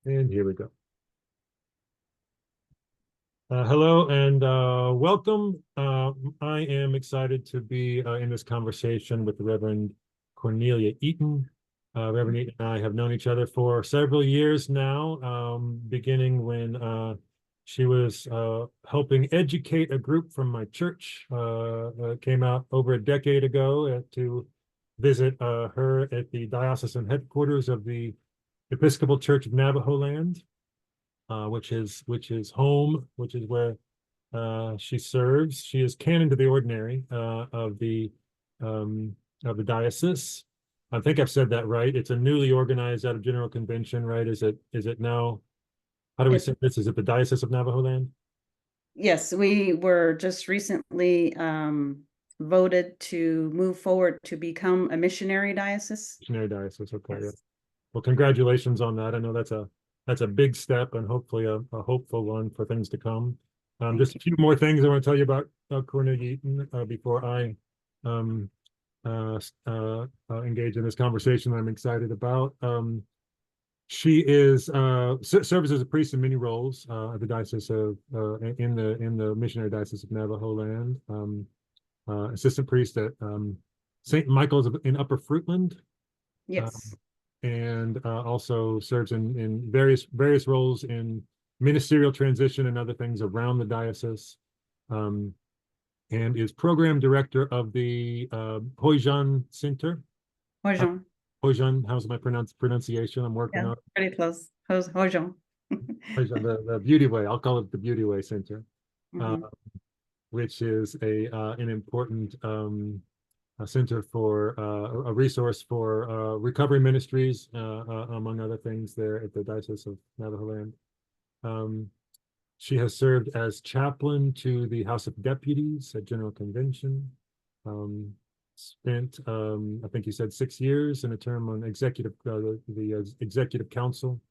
And here we go. Hello and welcome. I am excited to be in this conversation with the Reverend Cornelia Eaton. Reverend Eaton and I have known each other for several years now, beginning when she was helping educate a group from my church. Came out over a decade ago to visit her at the diocesan headquarters of the Episcopal Church of Navajo Land, which is home, which is where she serves. She is canon to the ordinary of the diocese. I think I've said that right. It's a newly organized out of General Convention, right? Is it now? How do we It, say this? Is it the Diocese of Navajo Land? yes, we were just recently voted to move forward to become a missionary diocese. Missionary Diocese. Okay. Yeah. Yes. Well, congratulations on that. I know that's a big step and hopefully a hopeful one for things to come. Thank Just a you. few more things I want to tell you about Cornelia Eaton before I um, engage in this conversation I'm excited about. She is serves as a priest in many roles at the diocese of in the missionary diocese of Navajo Land. Assistant priest at St. Michael's in Upper Fruitland, uh, Yes. and also serves in various roles in ministerial transition and other things around the diocese. Um, and is program director of the Hoijan Center. Uh, Hojon. Hoijan, how's my pronunciation? I'm working Yeah, on pretty close. Hojon. Hoijan, the Beauty Way. I'll call it the Beauty Way Center, uh, Mhm. which is an important a center for a resource for recovery ministries, among other things, there at the Diocese of Navajo Land. Um, She has served as chaplain to the House of Deputies at General Convention. Um, Spent, I think you said 6 years in a term on the Executive Council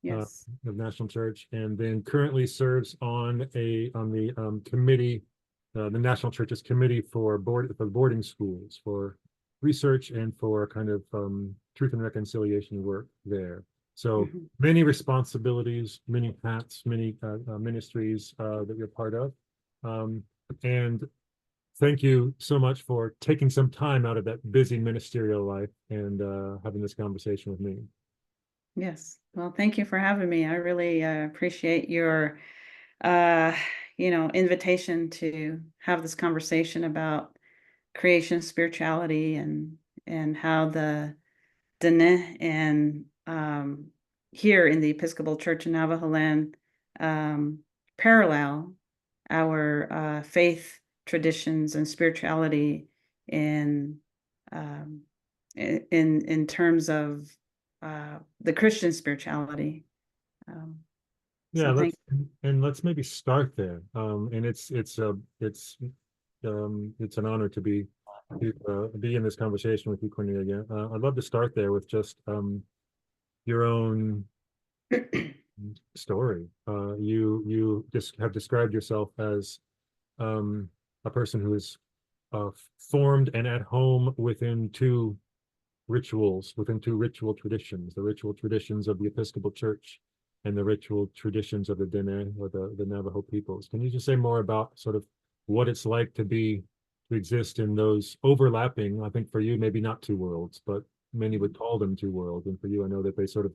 Yes. of National Church, and then currently serves on the committee, the National Church's committee for boarding schools, for research and for kind of truth and reconciliation work there. So Mhm. many responsibilities, many hats, many ministries that you're part of. Um, and thank you so much for taking some time out of that busy ministerial life and having this conversation with me. Yes. Well, thank you for having me. I really appreciate your uh, invitation to have this conversation about creation spirituality and how the Dene and here in the Episcopal Church in Navajo Land um, parallel our faith traditions and spirituality in um, in terms of the Christian spirituality. Um, Yeah, so thank. let's maybe start there. And it's an honor to be in this conversation with you, Cornelia. I'd love to start there with just your own story. You just have described yourself as um, a person who is uh, formed and at home within two ritual traditions, the ritual traditions of the Episcopal Church and the ritual traditions of the Dene or the Navajo peoples. Can you just say more about sort of what it's like to exist in those overlapping, I think for you, maybe not two worlds, but many would call them two worlds. And for you, I know that they sort of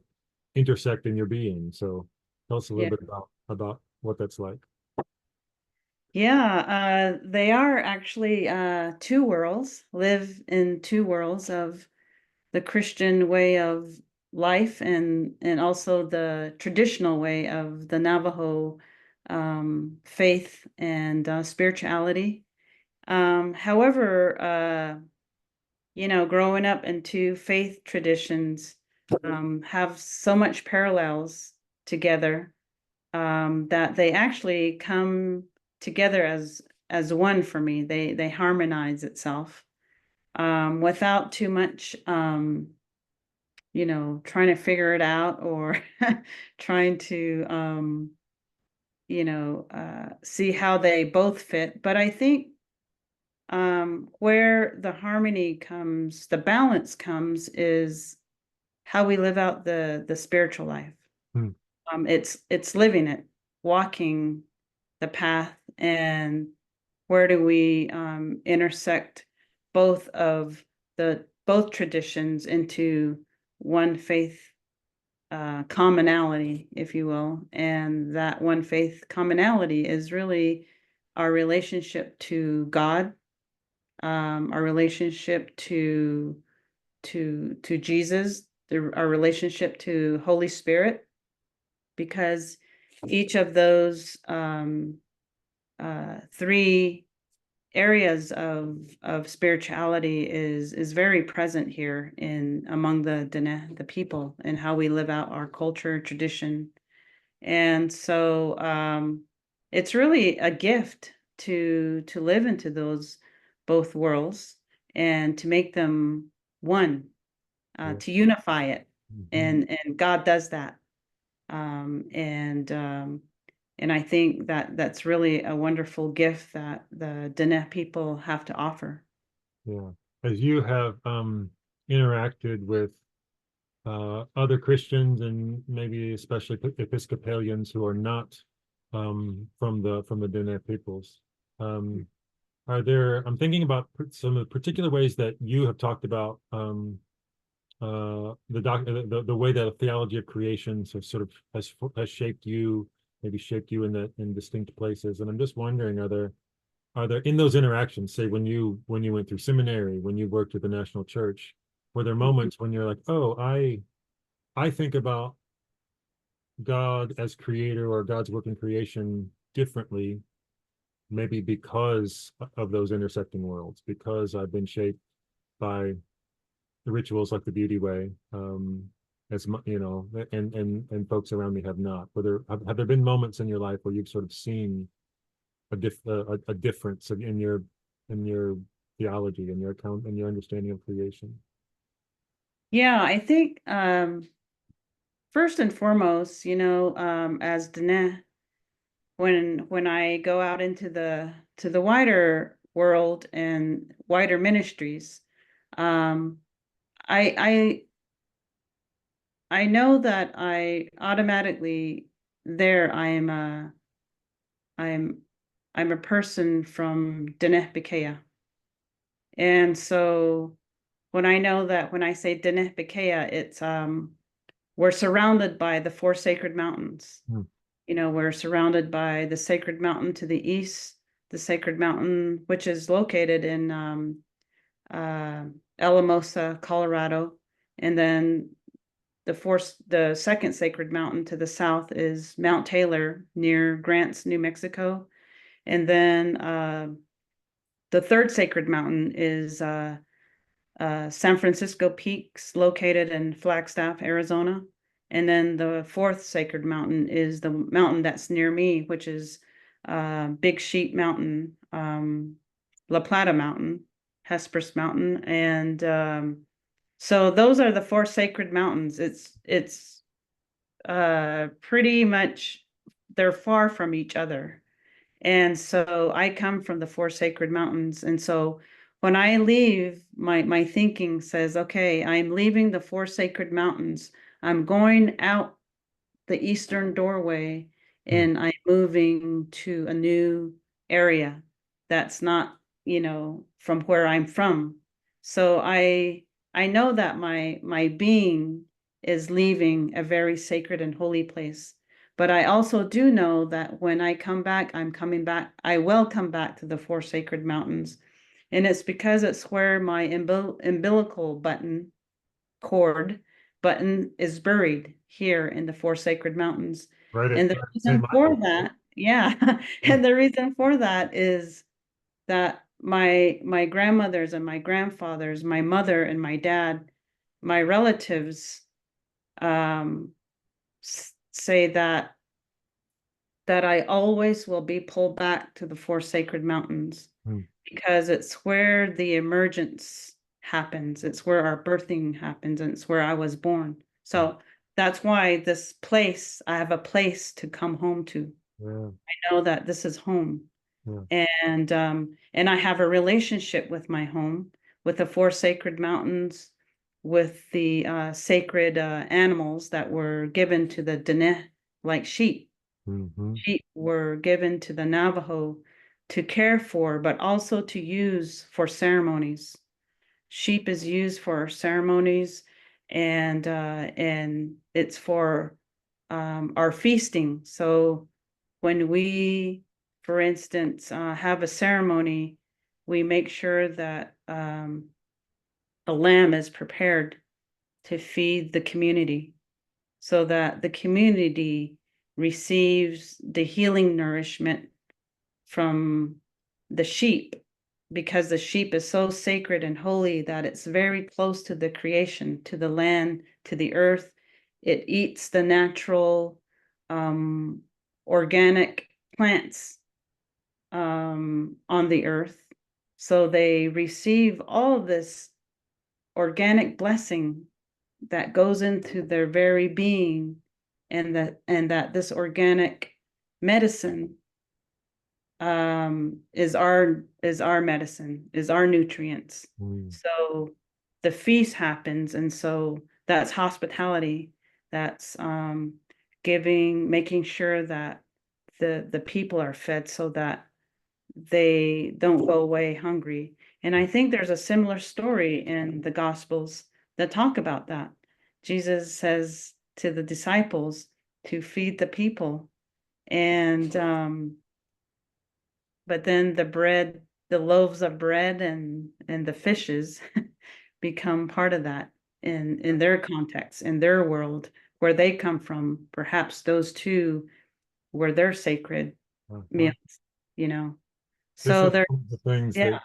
intersect in your being. So tell us a little Yeah. bit about what that's like. Yeah, they are actually two worlds, live in two worlds of the Christian way of life and also the traditional way of the Navajo faith and spirituality. However, growing up in two faith traditions have so much parallels together that they actually come together as one for me. They harmonize itself without too much trying to figure it out or trying to see how they both fit. But I think where the harmony comes, the balance comes is how we live out the spiritual life. Hmm. It's living it, walking the path, and where do we intersect both of the both traditions into one faith commonality, if you will. And that one faith commonality is really our relationship to God, our relationship to Jesus, our relationship to Holy Spirit, because each of those three areas of spirituality is very present here in among the people, and how we live out our culture tradition. And so it's really a gift to live into those both worlds and to make them one, Yeah. to unify it. Mhm. And God does that. Um, and um, and I think that that's really a wonderful gift that the Diné people have to offer. Yeah. As you have interacted with other Christians and maybe especially Episcopalians who are not from the Diné peoples. Are there, I'm thinking about some of the particular ways that you have talked about the way that a theology of creation so sort of has shaped you, maybe shaped you in distinct places. And I'm just wondering, are there in those interactions, say when you went through seminary, when you worked with the national church, were there moments when you're like, oh, I think about God as creator or God's work in creation differently, maybe because of those intersecting worlds, because I've been shaped by the rituals like the beauty way, as you know, and folks around me have not. Have there been moments in your life where you've sort of seen a difference in your theology and your account and your understanding of creation? Yeah, I think first and foremost, as Diné, when I go out into the wider world and wider ministries, um, I I know that I automatically there I'm I'm a person from Diné Bikea. And so when I know that when I say Diné Bikea, it's we're surrounded by the four sacred mountains. Hmm. We're surrounded by the sacred mountain to the east, the sacred mountain, which is located in uh, Alamosa, Colorado. And then the second sacred mountain to the south is Mount Taylor near Grants, New Mexico. And then the third sacred mountain is San Francisco Peaks, located in Flagstaff, Arizona. And then the fourth sacred mountain is the mountain that's near me, which is Big Sheep Mountain, La Plata Mountain, Hesperus Mountain. And so those are the four sacred mountains. It's pretty much, they're far from each other. And so I come from the four sacred mountains. And so when I leave, my thinking says, okay, I'm leaving the four sacred mountains. I'm going out the eastern doorway, Hmm. and I'm moving to a new area that's not, from where I'm from. So I know that my being is leaving a very sacred and holy place. But I also do know that when I come back, I'm coming back. I will come back to the four sacred mountains. And it's because it's where my umbilical cord button is buried here in the four sacred mountains. And the Right at the same reason for island, right? that, yeah, Hmm. and the reason for that is that my grandmothers and my grandfathers, my mother and my dad, my relatives um, say that I always will be pulled back to the four sacred mountains, Hmm. because it's where the emergence happens. It's where our birthing happens, and it's where I was born. Hmm. So that's why this place, I have a place to come home to. Yeah, I know that this is home. yeah. And I have a relationship with my home, with the four sacred mountains, with the sacred animals that were given to the Diné like sheep. Mm-hmm. Sheep were given to the Navajo to care for, but also to use for ceremonies. Sheep is used for ceremonies, and it's for our feasting. So when we, for instance, have a ceremony, we make sure that a lamb is prepared to feed the community so that the community receives the healing nourishment from the sheep, because the sheep is so sacred and holy that it's very close to the creation, to the land, to the earth. It eats the natural organic plants on the earth. So they receive all of this organic blessing that goes into their very being, and that this organic medicine is our medicine, is our nutrients. Mm. So the feast happens, and so that's hospitality. That's giving, making sure that the people are fed so that they don't go away hungry. And I think there's a similar story in the Gospels that talk about that. Jesus says to the disciples to feed the people. And but then the loaves of bread and the fishes become part of that in their context, in their world, where they come from. Perhaps those two were their sacred Uh-huh. meals, you know. This So is there, one of the things yeah.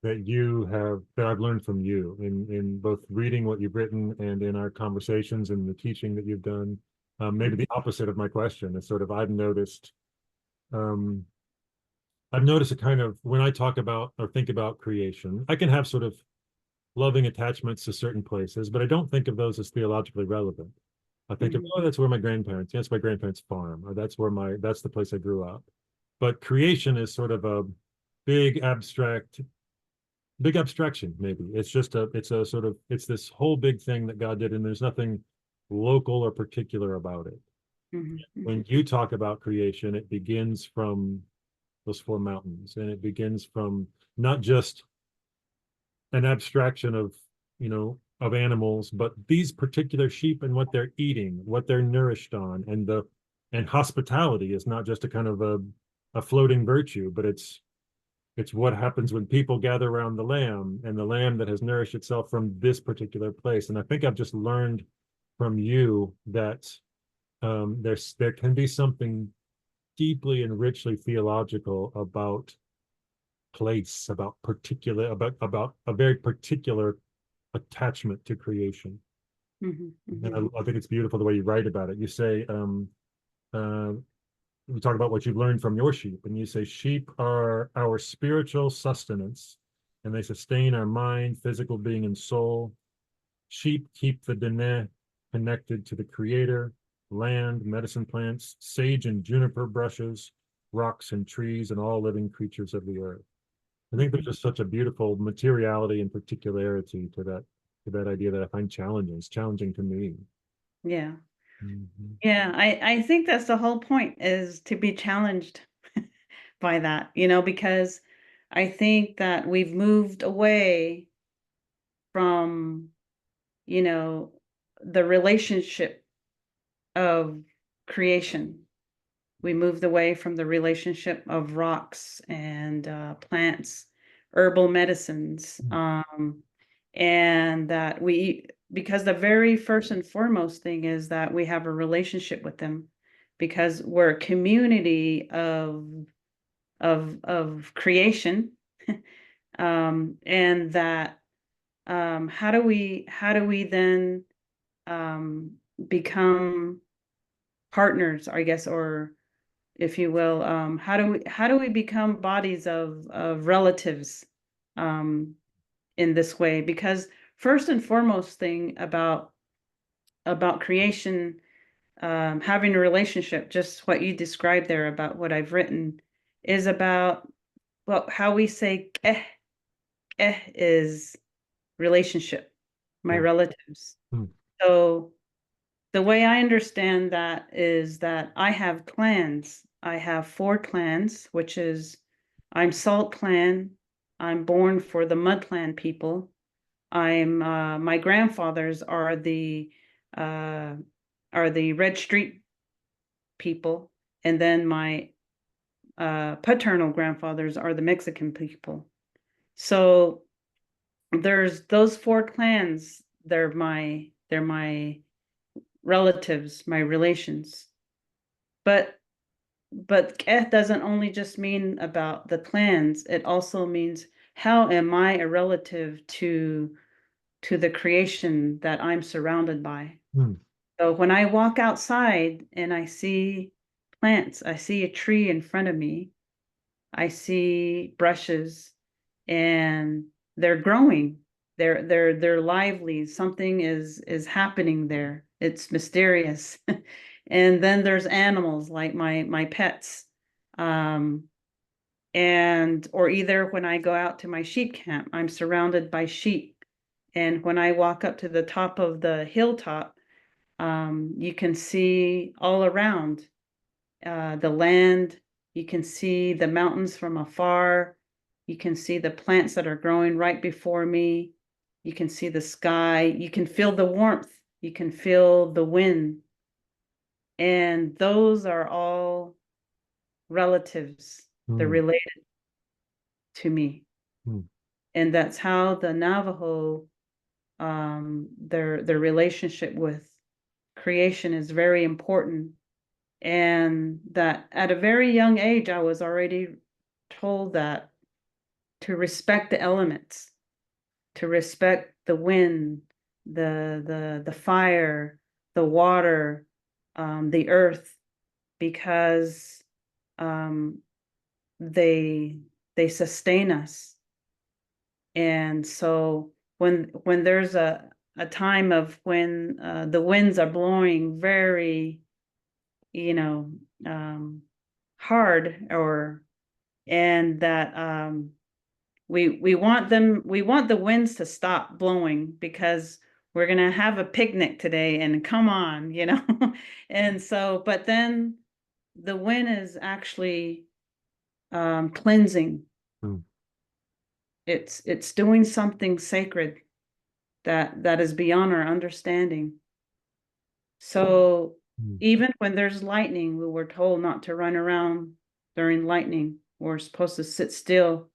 that you have that I've learned from you in both reading what you've written and in our conversations and the teaching that you've done. Maybe the opposite of my question is sort of um, I've noticed a kind of when I talk about or think about creation, I can have sort of loving attachments to certain places, but I don't think of those as theologically relevant. I think of, Mhm, oh, that's where my grandparents, yeah, that's my grandparents' farm, or that's the place I grew up. But creation is sort of a big abstract, big abstraction, maybe. It's a sort of, it's this whole big thing that God did, and there's nothing local or particular about it. mhm, When mhm, you talk about creation, it begins from those four mountains, and it begins from not just an abstraction of, of animals, but these particular sheep and what they're eating, what they're nourished on, and hospitality is not just a kind of a floating virtue, but it's what happens when people gather around the lamb and the lamb that has nourished itself from this particular place. And I think I've just learned from you that there can be something deeply and richly theological about place, about a very particular attachment to creation. mhm, And mhm, I think it's beautiful the way you write about it. You say, uh, we talk about what you've learned from your sheep, and you say, sheep are our spiritual sustenance, and they sustain our mind, physical being, and soul. Sheep keep the Dene connected to the Creator, land, medicine plants, sage and juniper brushes, rocks and trees, and all living creatures of the earth. I think there's mhm. just such a beautiful materiality and particularity to that idea that I find challenging. It's challenging to me. Yeah. Mhm. Yeah, I think that's the whole point, is to be challenged by that, because I think that we've moved away from, you know, the relationship of creation. We moved away from the relationship of rocks and plants, herbal medicines, and that because the very first and foremost thing is that we have a relationship with them, because we're a community of creation, and that how do we then um, become partners, I guess, or if you will, how do we become bodies of relatives um, in this way? Because first and foremost thing about creation, having a relationship, just what you described there about what I've written, is about, well, how we say is relationship, my Yeah. relatives. Hmm. So the way I understand that is that I have clans. I have 4 clans, which is I'm Salt Clan. I'm born for the Mud Clan people. I'm my grandfathers uh are the Red Street people, and then my paternal grandfathers are the Mexican people. So there's those 4 clans. They're my relatives, my relations. But Keth doesn't only just mean about the clans. It also means how am I a relative to the creation that I'm surrounded by. Hmm. So when I walk outside and I see plants, I see a tree in front of me, I see brushes, and they're growing. They're lively. Something is happening there. It's mysterious. And then there's animals like my pets. Um, and or either when I go out to my sheep camp, I'm surrounded by sheep. And when I walk up to the top of the hilltop, you can see all around the land. You can see the mountains from afar. You can see the plants that are growing right before me. You can see the sky. You can feel the warmth. You can feel the wind. And those are all relatives. They're Hmm. related to me. Hmm. And that's how the Navajo, their relationship with creation is very important. And that at a very young age, I was already told that to respect the elements, to respect the wind, the fire, the water, the earth, because um, they they sustain us. And so when there's a time of when the winds are blowing very, you know, um, hard, or and that we want the winds to stop blowing because we're gonna have a picnic today and come on, and so but then the wind is actually cleansing. Hmm. It's doing something sacred that is beyond our understanding. So Hmm. even when there's lightning, we were told not to run around during lightning. We're supposed to sit still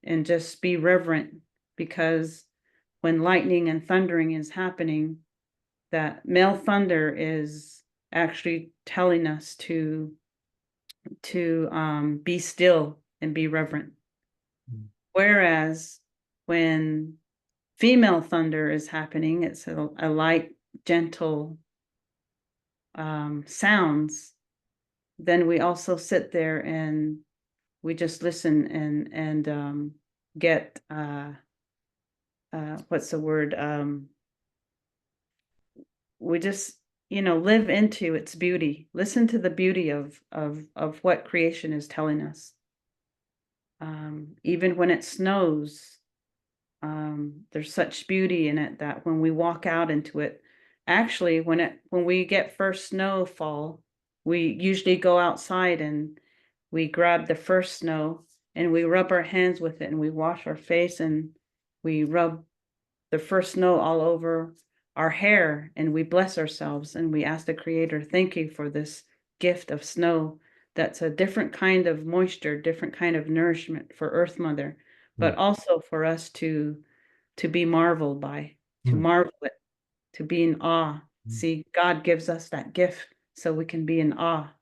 and just be reverent, because when lightning and thundering is happening, that male thunder is actually telling us to be still and be reverent. Hmm. Whereas when female thunder is happening, it's a light, gentle sounds. Then we also sit there and we just listen and get what's the word? We just live into its beauty. Listen to the beauty of what creation is telling us. Even when it snows, there's such beauty in it that when we walk out into it, actually, when we get first snowfall, we usually go outside and we grab the first snow and we rub our hands with it and we wash our face and we rub the first snow all over our hair and we bless ourselves and we ask the Creator, thank you for this gift of snow. That's a different kind of moisture, different kind of nourishment for Earth Mother, Hmm. but also for us to be marveled by, to Hmm. marvel at, to be in awe. Hmm. See, God gives us that gift so we can be in awe.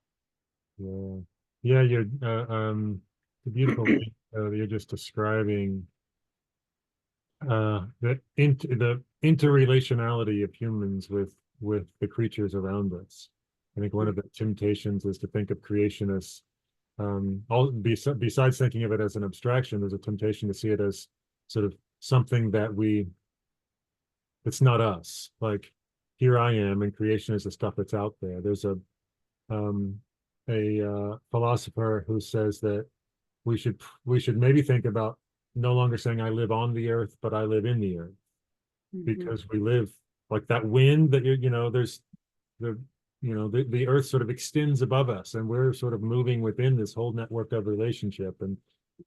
Yeah. Yeah, the beautiful thing that you're just describing, the interrelationality of humans with the creatures around us. I think one of the temptations is to think of creation as besides thinking of it as an abstraction, there's a temptation to see it as sort of something it's not us. Like, here I am, and creation is the stuff that's out there. There's um, a philosopher who says that we should maybe think about no longer saying I live on the earth, but I live in the earth, Mhm. because we live like that wind that there's the the earth sort of extends above us, and we're sort of moving within this whole network of relationship, and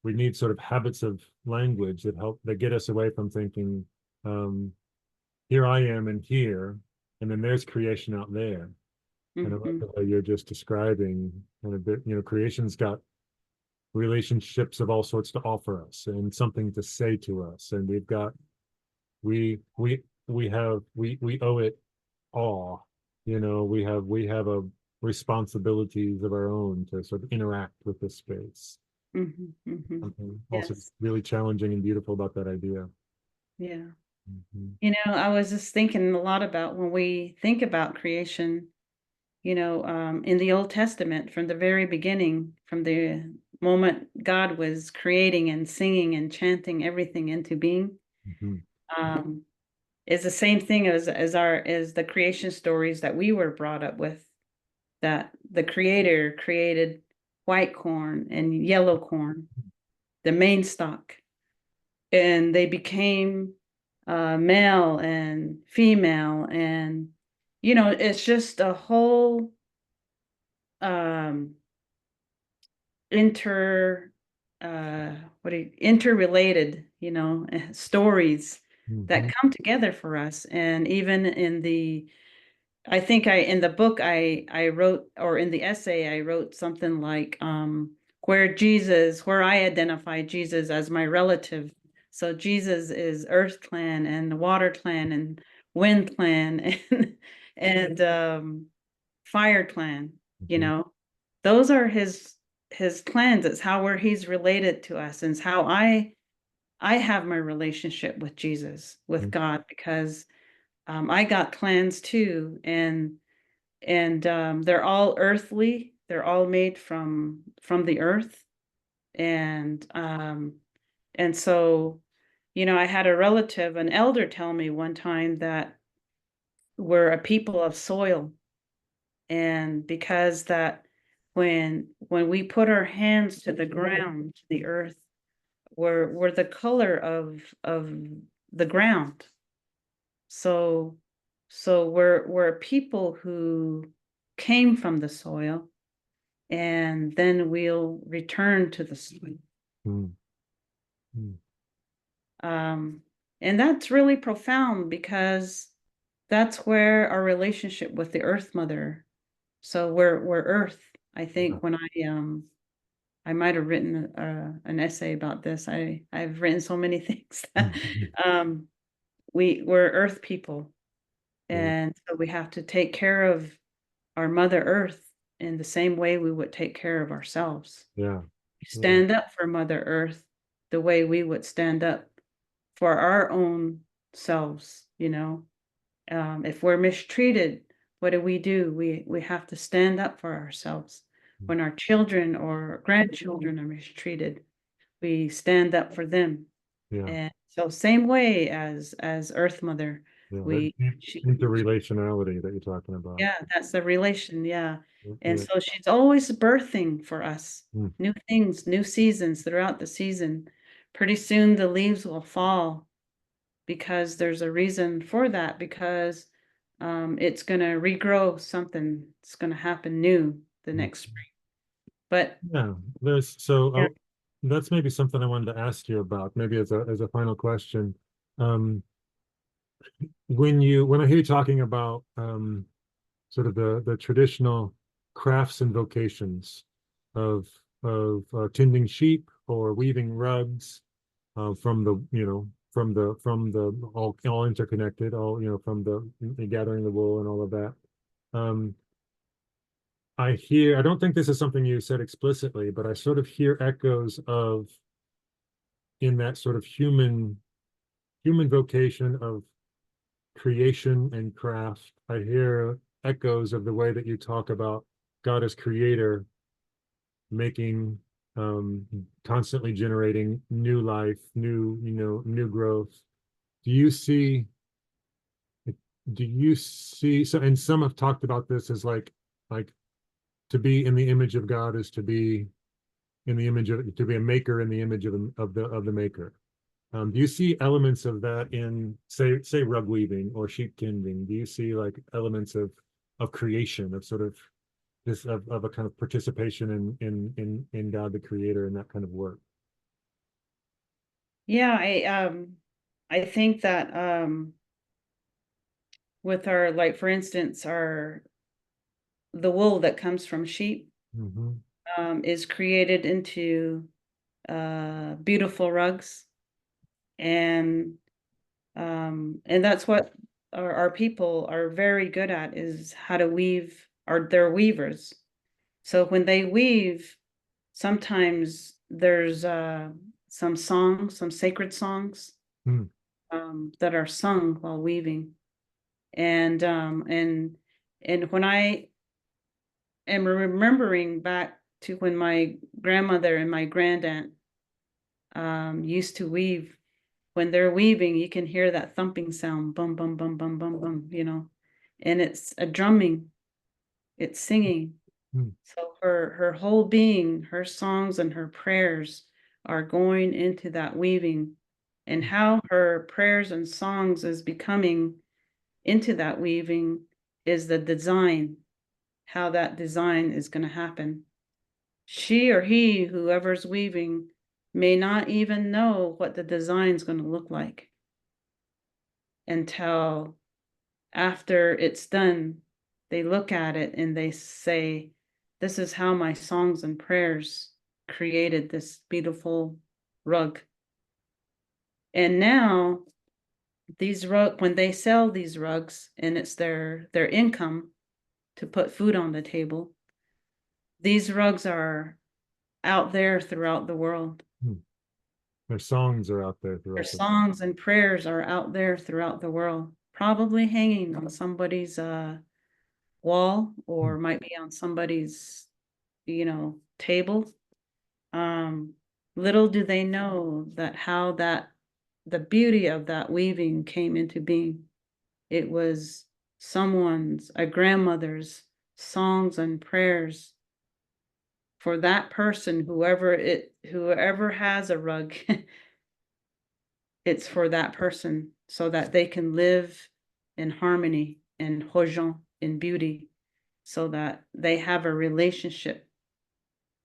we need sort of habits of language that get us away from thinking, um, here I am and here, and then there's creation out there. And I love Hmm. the way you're just describing, and a bit, creation's got relationships of all sorts to offer us and something to say to us, and we owe it all. We have a responsibilities of our own to sort of interact with this space. Hmm. Hmm. Something also Yes. really challenging and beautiful about that idea. Yeah. Mhm. I was just thinking a lot about when we think about creation, in the Old Testament, from the very beginning, from the moment God was creating and singing and chanting everything into being, Mhm. um, is the same thing as the creation stories that we were brought up with. That the Creator created white corn and yellow corn, the main stalk, and they became male and female, and it's just a whole um inter interrelated, stories that Mhm. come together for us. And even in the I think I in the book I wrote, or in the essay I wrote something like, where I identify Jesus as my relative. So Jesus is Earth Clan and Water Clan and Wind Clan and Fire Clan, you Mhm. know. Those are his clans. It's how he's related to us, and it's how I have my relationship with Jesus, with Mhm. God, because I got clans too, and they're all earthly. They're all made from the earth, and so, I had a relative, an elder, tell me one time that we're a people of soil, and because that when we put our hands to the ground, to the earth, we're the color of the ground. So we're a people who came from the soil, and then we'll return to the soil. Mhm. Mhm. Um, and that's really profound because that's where our relationship with the Earth Mother. So we're Earth. I Yeah. think when I might have written an essay about this. I've written so many things that Mhm. um, we're Earth people, Yeah. and so we have to take care of our Mother Earth in the same way we would take care of ourselves. Yeah. Yeah. Stand up for Mother Earth the way we would stand up for our own selves. If we're mistreated, what do? We have to stand up for ourselves. When our children or grandchildren are mistreated, we stand up for them. Yeah. And so same way as Earth Mother, Yeah. That we deep she interrelationality that you're talking about. yeah, that's the relation, yeah. And Yeah. so she's always birthing for us Mm. new things, new seasons throughout the season. Pretty soon the leaves will fall because there's a reason for that, because it's gonna regrow something. It's gonna happen new the Mm. next spring. But Yeah. There's so yeah, that's maybe something I wanted to ask you about, maybe as a final question. Um, when I hear you talking about sort of the traditional crafts and vocations of tending sheep or weaving rugs, from the all interconnected, all from the gathering the wool and all of that. Um, I don't think this is something you said explicitly, but I sort of hear echoes of, in that sort of human vocation of creation and craft. I hear echoes of the way that you talk about God as creator, making, constantly generating new life, new growth. Do you see so, and some have talked about this as like to be in the image of God is to be in the image of to be a maker in the image of the maker. Do you see elements of that in say rug weaving or sheep tending? Do you see like elements of of creation, of sort of this of a kind of participation in God the Creator and that kind of work. Yeah, I think that with our, like, for instance, our the wool that comes from sheep Mm-hmm. is created into beautiful rugs, and that's what our people are very good at, is how to weave. Are they're weavers. So when they weave, sometimes there's some songs, some sacred songs Mm. that are sung while weaving. And when I am remembering back to when my grandmother and my grandaunt used to weave, when they're weaving, you can hear that thumping sound, bum, bum, bum, bum, bum, bum, and it's a drumming, it's singing. Mm. So her whole being, her songs and her prayers are going into that weaving, and how her prayers and songs is becoming into that weaving is the design, how that design is going to happen. She or he, whoever's weaving, may not even know what the design is going to look like until after it's done. They look at it and they say, this is how my songs and prayers created this beautiful rug. And now when they sell these rugs, and it's their income to put food on the table, these rugs are out there throughout the world. Mm. Their songs are out there Their throughout the. songs and prayers are out there throughout the world, probably hanging on somebody's wall, Mm. or might be on somebody's, table. Um, Little do they know that how that the beauty of that weaving came into being. It was a grandmother's songs and prayers for that person, whoever has a rug. It's for that person so that they can live in harmony and hojon, in beauty, so that they have a relationship,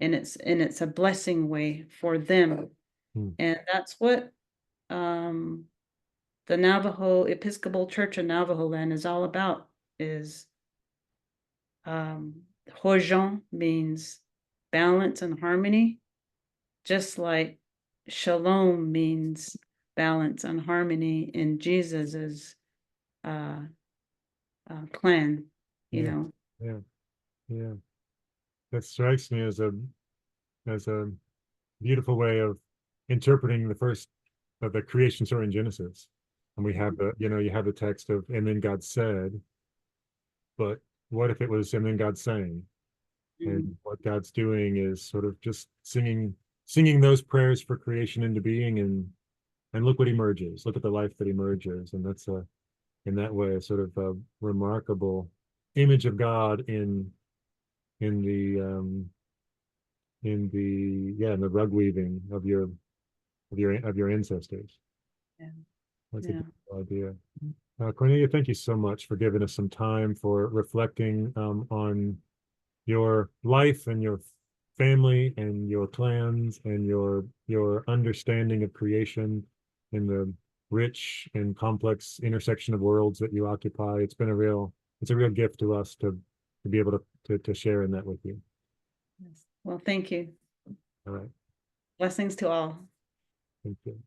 and it's a blessing way for them. Mm. And that's what um the Navajo Episcopal Church of Navajo Land is all about, is hojon means balance and harmony, just like shalom means balance and harmony in Jesus's uh, plan, you Yeah, know. yeah, yeah. That strikes me as a beautiful way of interpreting the first of the creation story in Genesis. And we have you have the text of, and then God said, but what if it was, and then God sang? And Mm. what God's doing is sort of just singing those prayers for creation into being, and look what emerges. Look at the life that emerges. And that's in that way, a sort of a remarkable image of God in the in the rug weaving of your ancestors. Yeah, That's a yeah. beautiful idea. Cornelia, thank you so much for giving us some time for reflecting on your life and your family and your plans and your understanding of creation in the rich and complex intersection of worlds that you occupy. It's a real gift to us to be able to share in that with you. Yes. Well, thank you. All right. Blessings to all. Thank you.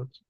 Oops.